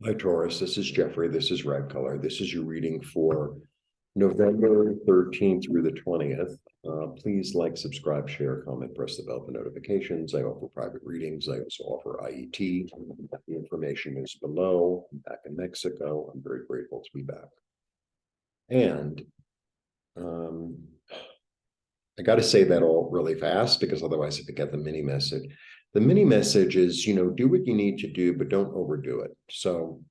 Hi, Taurus. This is Jeffrey. This is Ripecolor. This is your reading for November 13th through the 20th. Please like, subscribe, share, comment, press the bell for notifications. I offer private readings. I also offer IET. The information is below. I'm back in Mexico. I'm very grateful to be back. And I got to say that all really fast because otherwise I forget the mini message. The mini message is, do what you need to do, but don't overdo it. So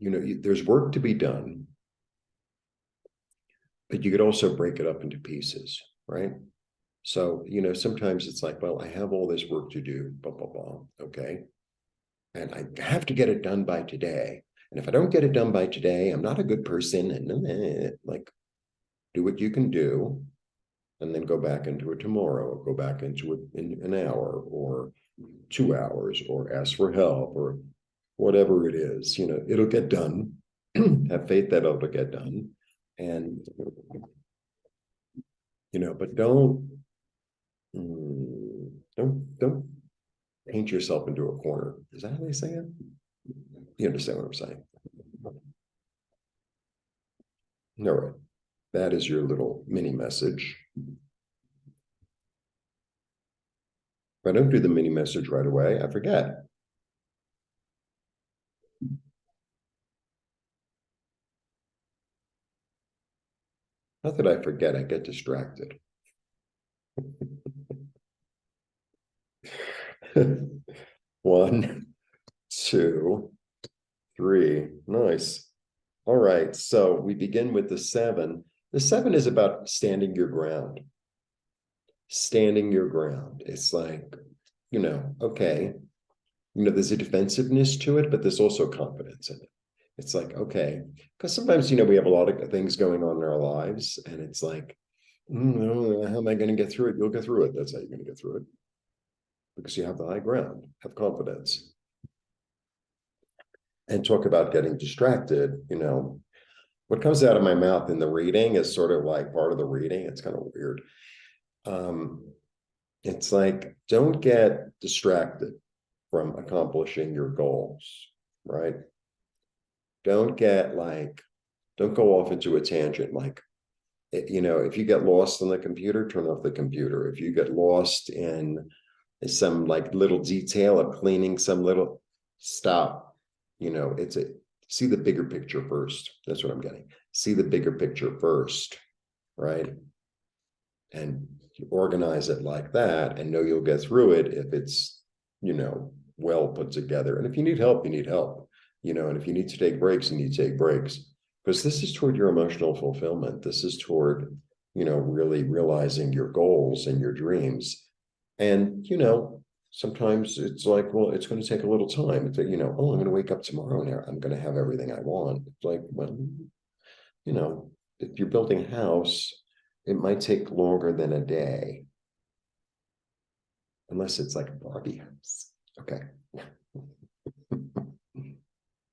there's work to be done, but you could also break it up into pieces, right? So, sometimes it's like, well, I have all this work to do, blah, blah, blah. Okay. And I have to get it done by today. And if I don't get it done by today, I'm not a good person. And like, do what you can do and then go back into it tomorrow, or go back into it in an hour or 2 hours, or ask for help or whatever it is, it'll get done. Have faith that it'll get done. And, but don't paint yourself into a corner. Is that how they say it? You understand what I'm saying? All right. That is your little mini message. If I don't do the mini message right away, I forget. Not that I forget, I get distracted. One, two, three. Nice. All right. So we begin with the 7. The 7 is about standing your ground. Standing your ground. It's like, okay, there's a defensiveness to it, but there's also confidence in it. It's like, okay, because sometimes, we have a lot of things going on in our lives, and it's like, how am I going to get through it? You'll get through it. That's how you're going to get through it, because you have the high ground, have confidence. And talk about getting distracted, what comes out of my mouth in the reading is sort of like part of the reading. It's kind of weird. It's like, don't get distracted from accomplishing your goals, right? Don't go off into a tangent. Like, if you get lost on the computer, turn off the computer. If you get lost in some like little detail of cleaning some little, stop. See the bigger picture first. That's what I'm getting. See the bigger picture first, right? And organize it like that, and know you'll get through it if it's, well put together. And if you need help, you need help, and if you need to take breaks, you need to take breaks, because this is toward your emotional fulfillment. This is toward, really realizing your goals and your dreams. And, sometimes it's like, well, it's going to take a little time. It's like, I'm going to wake up tomorrow and I'm going to have everything I want. It's like, well, if you're building a house, it might take longer than a day. Unless it's like a Barbie house. Okay.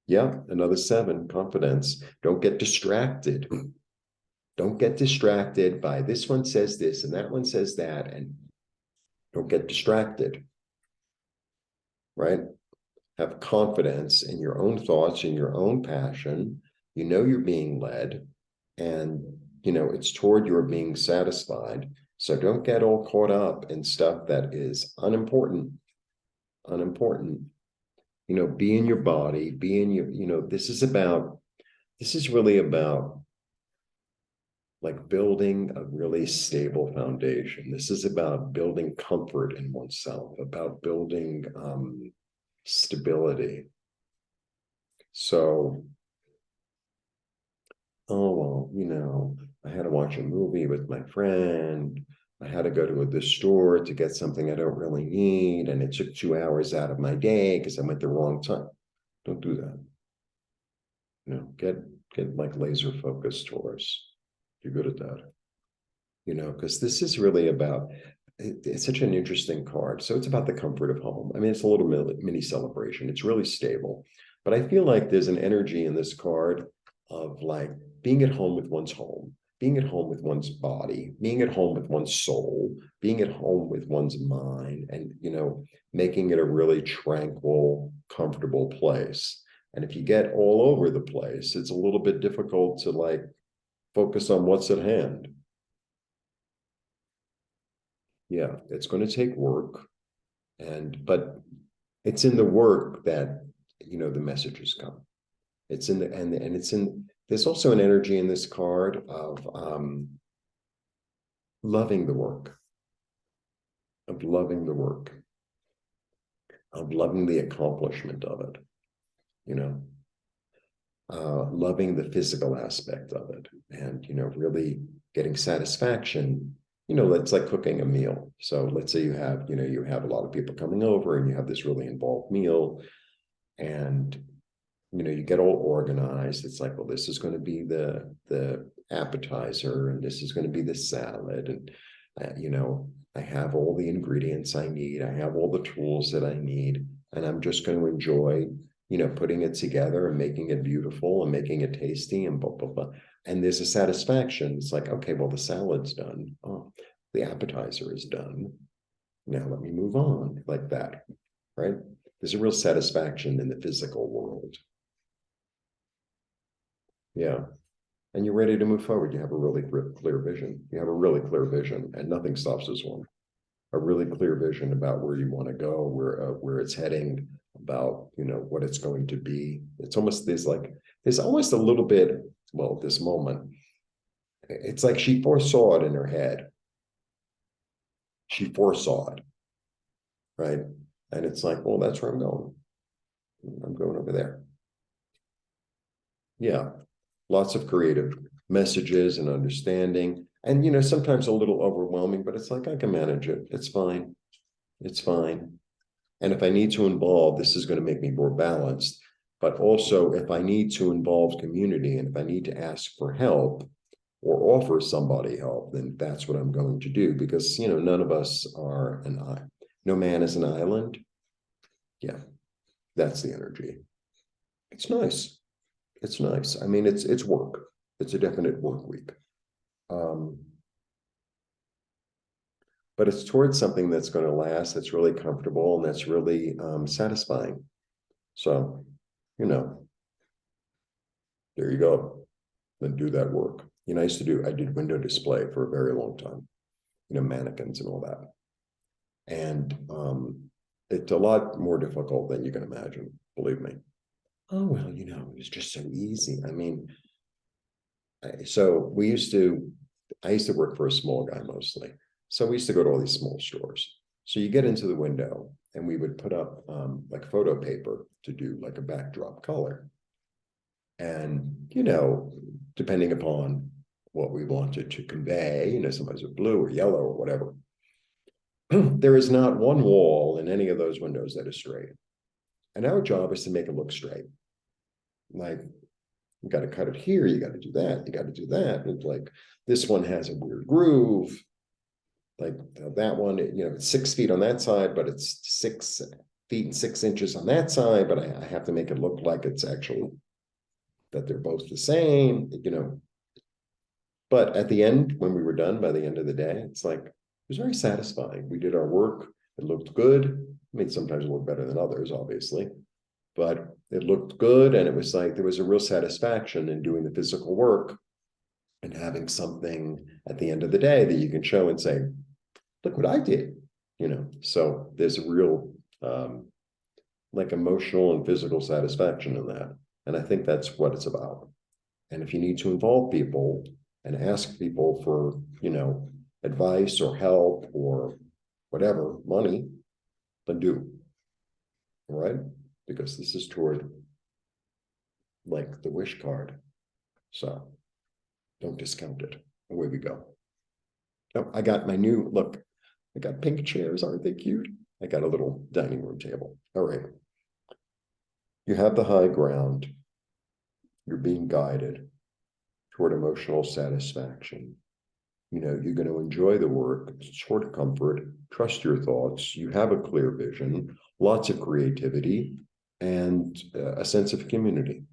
Yeah, another 7, confidence. Don't get distracted. Don't get distracted by this one says this and that one says that, and don't get distracted, right? Have confidence in your own thoughts and your own passion. You're being led, and, it's toward your being satisfied. So don't get all caught up in stuff that is unimportant. Be in your body, be in your, this is really about like building a really stable foundation. This is about building comfort in oneself, about building stability. So, oh, well, I had to watch a movie with my friend. I had to go to the store to get something I don't really need, and it took 2 hours out of my day because I went the wrong time. Don't do that. Get like laser focused, Taurus. You're good at that. Because this is really about, it's such an interesting card. So it's about the comfort of home. I mean, it's a little mini celebration. It's really stable. But I feel like there's an energy in this card of like being at home with one's home. being at home with one's body, being at home with one's soul, being at home with one's mind, and, making it a really tranquil, comfortable place. And if you get all over the place, it's a little bit difficult to like focus on what's at hand. Yeah, it's going to take work, but it's in the work that the messages come. It's in the and it's in there's also an energy in this card of loving the work, of loving the work, of loving the accomplishment of it, loving the physical aspect of it, and really getting satisfaction. It's like cooking a meal. So let's say you have a lot of people coming over and you have this really involved meal, and you get all organized. It's like, well, this is going to be the appetizer, and this is going to be the salad, and I have all the ingredients I need. I have all the tools that I need, and I'm just going to enjoy putting it together and making it beautiful and making it tasty and blah, blah, blah. And there's a satisfaction. It's like, okay, well, the salad's done. Oh, the appetizer is done. Now let me move on, like that, right? There's a real satisfaction in the physical world. Yeah. And you're ready to move forward. You have a really clear vision. You have a really clear vision, and nothing stops this one. A really clear vision about where you want to go, where it's heading, about what it's going to be. It's almost there's almost a little bit, well, at this moment, it's like she foresaw it in her head. She foresaw it, right? And it's like, well, that's where I'm going. I'm going over there. Yeah, lots of creative messages and understanding, and sometimes a little overwhelming, but it's like, I can manage it. It's fine. It's fine. And if I need to involve, this is going to make me more balanced. But also, if I need to involve community, and if I need to ask for help or offer somebody help, then that's what I'm going to do, because none of us are no man is an island. Yeah, that's the energy. It's nice. It's nice. I mean, it's work. It's a definite work week. But it's towards something that's going to last, that's really comfortable, and that's really satisfying. So, there you go. Then do that work. I did window display for a very long time, mannequins and all that. And it's a lot more difficult than you can imagine, believe me. Oh, well, it was just so easy. I mean, so I used to work for a small guy mostly. So we used to go to all these small stores. So you get into the window, and we would put up like photo paper to do like a backdrop color. And, depending upon what we wanted to convey, sometimes with blue or yellow or whatever, there is not one wall in any of those windows that is straight. And our job is to make it look straight. Like, you got to cut it here, you got to do that, you got to do that. And it's like, this one has a weird groove. Like that one, it's 6 feet on that side, but it's 6 feet and 6 inches on that side. But I have to make it look like it's actually that they're both the same, But at the end, when we were done, by the end of the day, it's like, it was very satisfying. We did our work. It looked good. I mean, sometimes it looked better than others, obviously, but it looked good. And it was like, there was a real satisfaction in doing the physical work and having something at the end of the day that you can show and say, look what I did, So there's a real like emotional and physical satisfaction in that. And I think that's what it's about. And if you need to involve people and ask people for, advice or help or whatever, money, then do. All right? Because this is toward like the wish card. So don't discount it. Away we go. Oh, I got my new, look, I got pink chairs. Aren't they cute? I got a little dining room table. All right. You have the high ground. You're being guided toward emotional satisfaction. You're going to enjoy the work, toward comfort, trust your thoughts. You have a clear vision, lots of creativity, and a sense of community.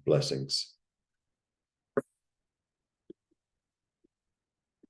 Blessings.